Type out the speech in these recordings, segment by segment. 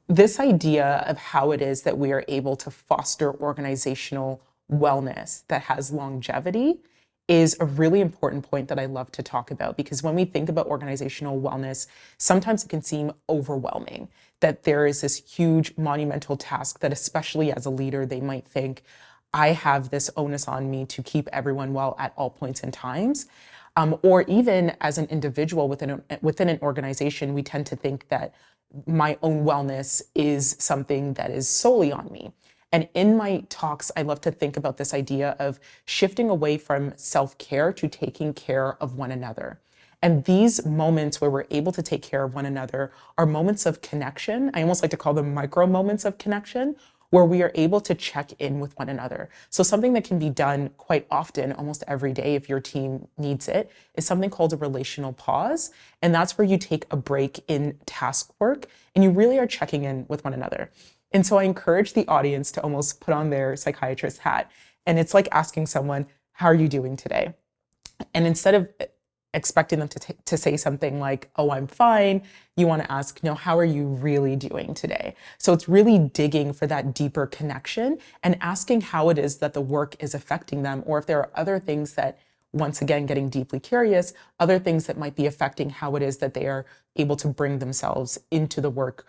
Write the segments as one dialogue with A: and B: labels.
A: this idea of how it is that we are able to foster organizational wellness that has longevity is a really important point that I love to talk about, because when we think about organizational wellness, sometimes it can seem overwhelming, that there is this huge monumental task that, especially as a leader, they might think, I have this onus on me to keep everyone well at all points in times. Or even as an individual within an organization, we tend to think that my own wellness is something that is solely on me. And in my talks, I love to think about this idea of shifting away from self-care to taking care of one another. And these moments where we're able to take care of one another are moments of connection. I almost like to call them micro moments of connection, where we are able to check in with one another. So something that can be done quite often, almost every day if your team needs it, is something called a relational pause. And that's where you take a break in task work and you really are checking in with one another. And so I encourage the audience to almost put on their psychiatrist hat. And it's like asking someone, how are you doing today? And instead of expecting them to say something like, oh, I'm fine, you want to ask, how are you really doing today? So it's really digging for that deeper connection and asking how it is that the work is affecting them, or if there are other things that, once again, getting deeply curious, other things that might be affecting how it is that they are able to bring themselves into the work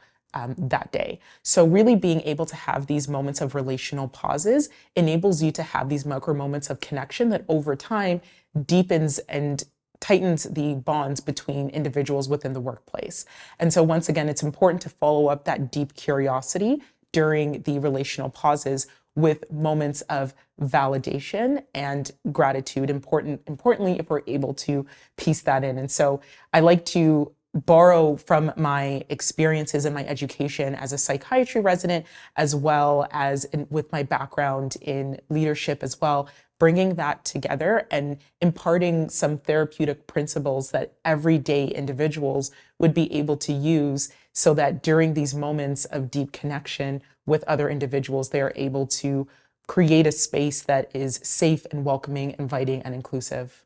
A: that day. So really being able to have these moments of relational pauses enables you to have these micro moments of connection that over time deepens and tightens the bonds between individuals within the workplace. And so once again, it's important to follow up that deep curiosity during the relational pauses with moments of validation and gratitude, importantly, if we're able to piece that in. And so I like to borrow from my experiences and my education as a psychiatry resident, as well as with my background in leadership as well, bringing that together and imparting some therapeutic principles that everyday individuals would be able to use, so that during these moments of deep connection with other individuals, they are able to create a space that is safe and welcoming, inviting, and inclusive.